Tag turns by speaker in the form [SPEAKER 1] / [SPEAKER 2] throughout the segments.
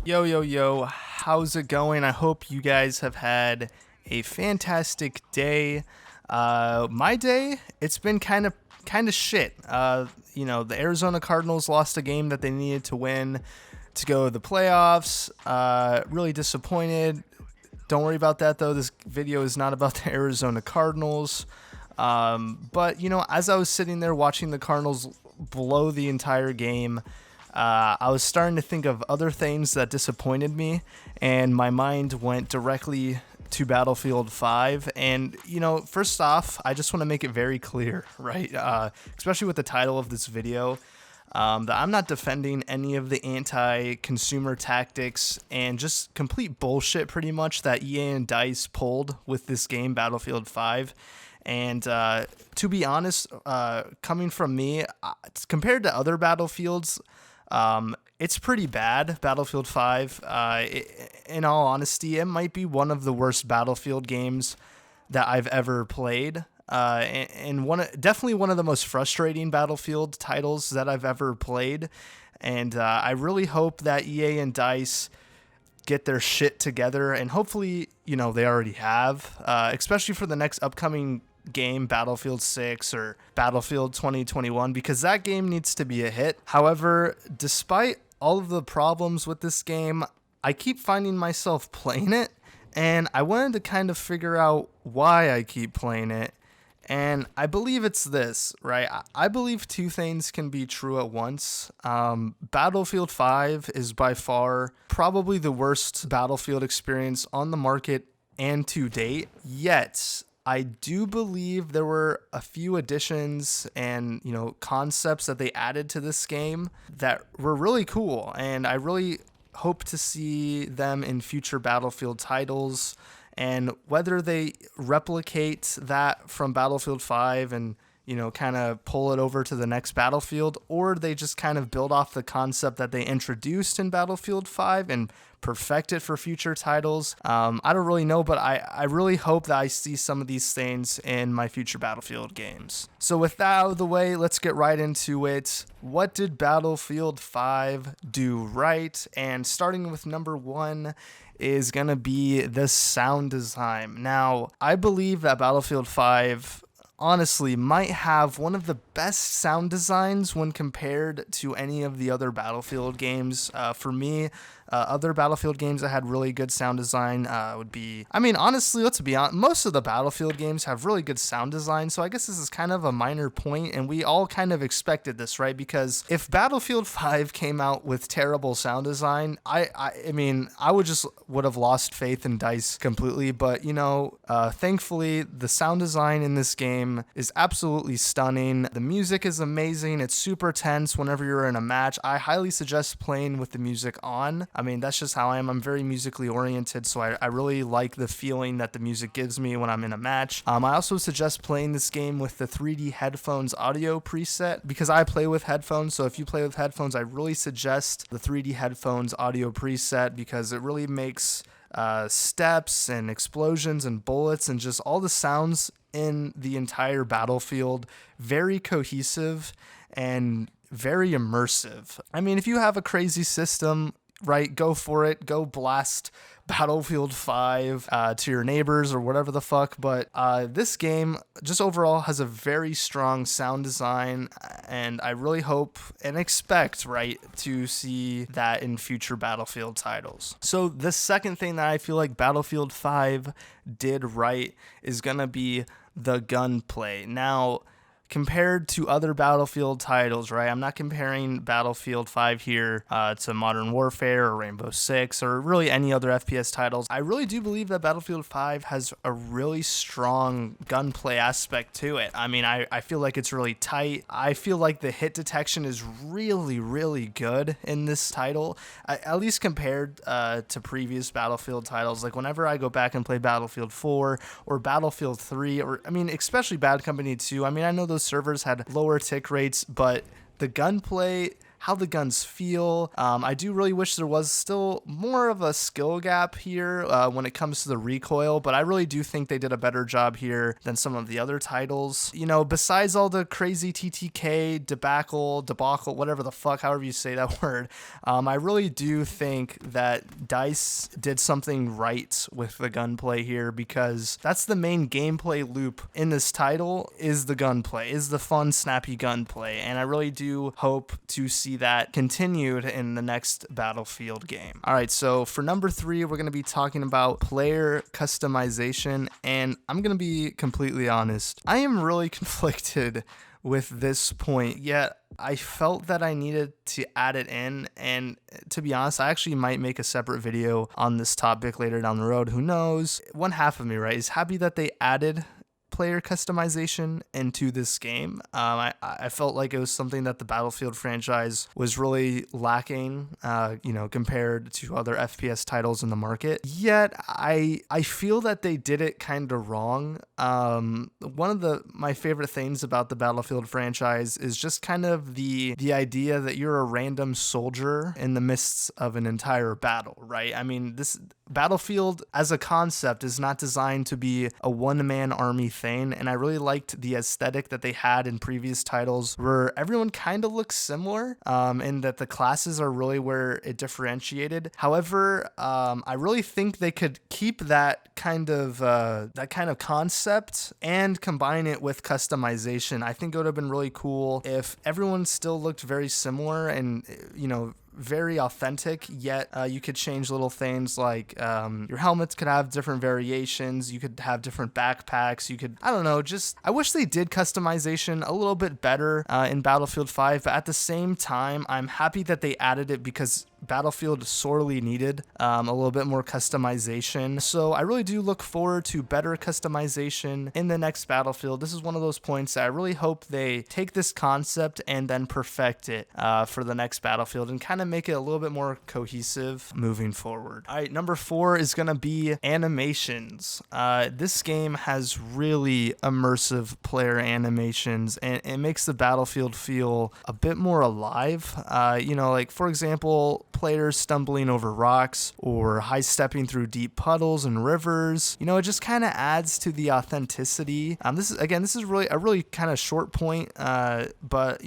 [SPEAKER 1] Yo, yo, yo, how's it going? I hope you guys have had a fantastic day. My day, it's been kind of shit. The Arizona Cardinals lost a game that they needed to win to go to the playoffs. Really disappointed. Don't worry about that though. This video is not about the Arizona Cardinals. But as I was sitting there watching the Cardinals blow the entire game, I was starting to think of other things that disappointed me, and my mind went directly to Battlefield 5. And, first off, I just want to make it very clear, right? Especially with the title of this video, that I'm not defending any of the anti-consumer tactics and just complete bullshit pretty much that EA and DICE pulled with this game, Battlefield 5. And to be honest, coming from me, compared to other Battlefields, it's pretty bad, Battlefield 5. In all honesty, it might be one of the worst Battlefield games that I've ever played. And definitely one of the most frustrating Battlefield titles that I've ever played. And I really hope that EA and DICE get their shit together, and hopefully, they already have, especially for the next upcoming game, Battlefield 6 or Battlefield 2021, because that game needs to be a hit. However, despite all of the problems with this game, I keep finding myself playing it, and I wanted to kind of figure out why I keep playing it. And I believe it's this, right? I believe two things can be true at once. Battlefield 5 is by far probably the worst Battlefield experience on the market and to date. Yet, I do believe there were a few additions and, concepts that they added to this game that were really cool. And I really hope to see them in future Battlefield titles. And whether they replicate that from Battlefield 5 and, kind of pull it over to the next Battlefield, or they just kind of build off the concept that they introduced in Battlefield 5 and perfect it for future titles. I don't really know, but I really hope that I see some of these things in my future Battlefield games. So with that out of the way, let's get right into it. What did Battlefield 5 do right? And starting with number one is going to be the sound design. Now, I believe that Battlefield 5 honestly might have one of the best sound designs when compared to any of the other Battlefield games. For me, other Battlefield games that had really good sound design would be, honestly, let's be honest, most of the Battlefield games have really good sound design, so I guess this is kind of a minor point, and we all kind of expected this, right? Because if Battlefield 5 came out with terrible sound design, I would have lost faith in DICE completely, but, thankfully, the sound design in this game is absolutely stunning. The music is amazing. It's super tense whenever you're in a match. I highly suggest playing with the music on. That's just how I am. I'm very musically oriented, so I really like the feeling that the music gives me when I'm in a match. I also suggest playing this game with the 3D headphones audio preset because I play with headphones, so if you play with headphones, I really suggest the 3D headphones audio preset because it really makes steps and explosions and bullets and just all the sounds in the entire Battlefield very cohesive and very immersive. If you have a crazy system, right, go for it. Go blast Battlefield 5 to your neighbors or whatever the fuck. But this game just overall has a very strong sound design, and I really hope and expect, right, to see that in future Battlefield titles. So the second thing that I feel like Battlefield 5 did right is going to be the gunplay. Now, compared to other Battlefield titles, right? I'm not comparing Battlefield 5 here to Modern Warfare or Rainbow Six or really any other FPS titles. I really do believe that Battlefield 5 has a really strong gunplay aspect to it. I feel like it's really tight. I feel like the hit detection is really, really good in this title, at least compared to previous Battlefield titles. Like whenever I go back and play Battlefield 4 or Battlefield 3, or especially Bad Company 2, I know those servers had lower tick rates, but the gunplay how the guns feel. I do really wish there was still more of a skill gap here when it comes to the recoil, but I really do think they did a better job here than some of the other titles. You know, besides all the crazy TTK, debacle, whatever the fuck, however you say that word, I really do think that DICE did something right with the gunplay here, because that's the main gameplay loop in this title, is the gunplay, is the fun, snappy gunplay, and I really do hope to see that continued in the next Battlefield game. Alright, so for number 3, we're going to be talking about player customization, and I'm going to be completely honest, I am really conflicted with this point, yet I felt that I needed to add it in, and to be honest, I actually might make a separate video on this topic later down the road. Who knows? One half of me, right, is happy that they added player customization into this game. I felt like it was something that the Battlefield franchise was really lacking, compared to other FPS titles in the market. Yet I feel that they did it kind of wrong. One of my favorite things about the Battlefield franchise is just kind of the idea that you're a random soldier in the midst of an entire battle, right? I mean, this Battlefield as a concept is not designed to be a one-man army thing, and I really liked the aesthetic that they had in previous titles where everyone kind of looks similar, and that the classes are really where it differentiated. However, I really think they could keep that kind of concept and combine it with customization. I think it would have been really cool if everyone still looked very similar and, very authentic, yet you could change little things like your helmets could have different variations, you could have different backpacks, I wish they did customization a little bit better in Battlefield 5, but at the same time, I'm happy that they added it because Battlefield sorely needed a little bit more customization. So I really do look forward to better customization in the next Battlefield. This is one of those points that I really hope they take this concept and then perfect it for the next Battlefield and kind of make it a little bit more cohesive moving forward. All right, number 4 is going to be animations. This game has really immersive player animations, and it makes the Battlefield feel a bit more alive. Like for example, players stumbling over rocks or high stepping through deep puddles and rivers. It just kind of adds to the authenticity. This is really a really kind of short point, but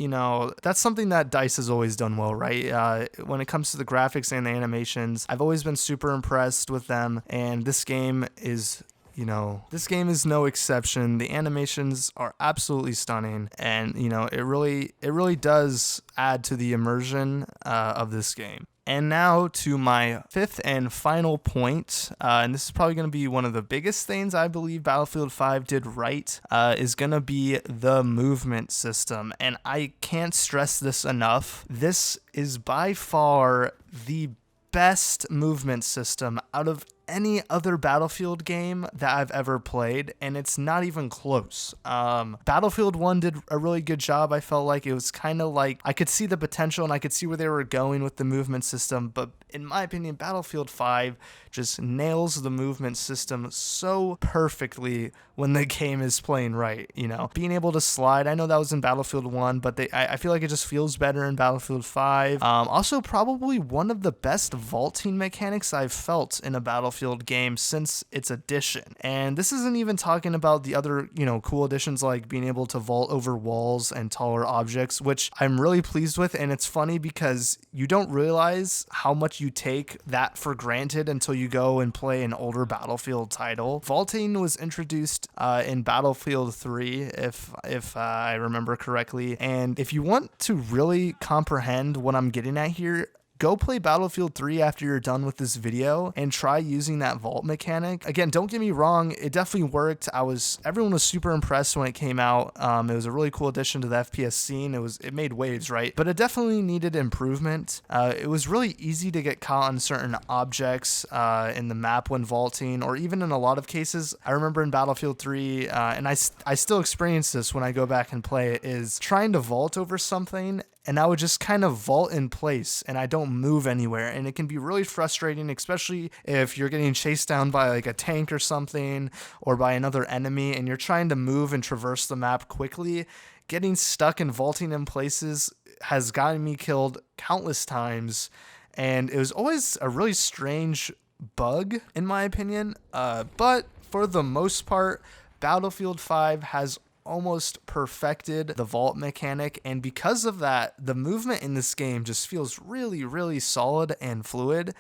[SPEAKER 1] that's something that DICE has always done well, right? When it comes to the graphics and the animations, I've always been super impressed with them, and this game is no exception. The animations are absolutely stunning, and it really does add to the immersion of this game. And now to my 5th and final point, and this is probably going to be one of the biggest things I believe Battlefield 5 did right, is going to be the movement system. And I can't stress this enough. This is by far the best movement system out of any other Battlefield game that I've ever played, and it's not even close. Battlefield 1 did a really good job. I felt like it was kind of like I could see the potential and I could see where they were going with the movement system, but in my opinion, Battlefield 5 just nails the movement system so perfectly when the game is playing right. Being able to slide, I know that was in Battlefield 1, but I feel like it just feels better in Battlefield 5. Also, probably one of the best vaulting mechanics I've felt in a Battlefield game since its addition. And this isn't even talking about the other, cool additions like being able to vault over walls and taller objects, which I'm really pleased with. And it's funny because you don't realize how much you take that for granted until you go and play an older Battlefield title. Vaulting was introduced in Battlefield 3, if I remember correctly. And if you want to really comprehend what I'm getting at here, go play Battlefield 3 after you're done with this video and try using that vault mechanic. Again, don't get me wrong, it definitely worked. Everyone was super impressed when it came out. It was a really cool addition to the FPS scene. It made waves, right? But it definitely needed improvement. It was really easy to get caught on certain objects in the map when vaulting, or even in a lot of cases. I remember in Battlefield 3, and I still experience this when I go back and play it, is trying to vault over something and I would just kind of vault in place and I don't move anywhere. And it can be really frustrating, especially if you're getting chased down by like a tank or something or by another enemy and you're trying to move and traverse the map quickly. Getting stuck and vaulting in places has gotten me killed countless times, and it was always a really strange bug in my opinion. But for the most part, Battlefield 5 has almost perfected the vault mechanic, and because of that, the movement in this game just feels really, really solid and fluid.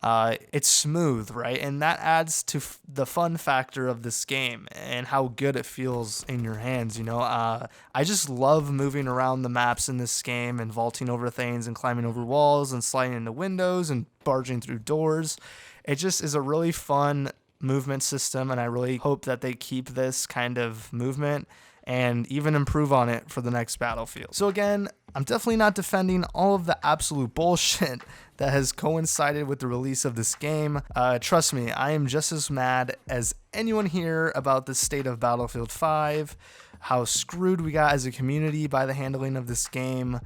[SPEAKER 1] It's smooth, right? And that adds to the fun factor of this game and how good it feels in your hands, you know? I just love moving around the maps in this game and vaulting over things and climbing over walls and sliding into windows and barging through doors. It just is a really fun movement system, and I really hope that they keep this kind of movement and even improve on it for the next Battlefield. So again, I'm definitely not defending all of the absolute bullshit that has coincided with the release of this game. Trust me, I am just as mad as anyone here about the state of Battlefield 5, how screwed we got as a community by the handling of this game,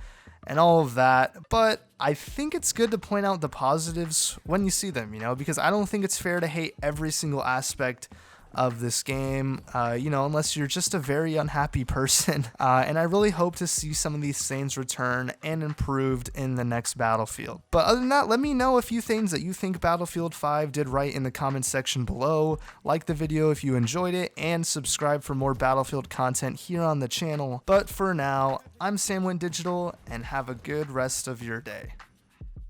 [SPEAKER 1] and all of that. But I think it's good to point out the positives when you see them, you know, because I don't think it's fair to hate every single aspect of this game, you know, unless you're just a very unhappy person. And I really hope to see some of these things return and improved in the next Battlefield. But other than that, let me know a few things that you think Battlefield 5 did right in the comments section below. Like the video if you enjoyed it, and subscribe for more Battlefield content here on the channel. But for now, I'm SamWentDigital, and have a good rest of your day.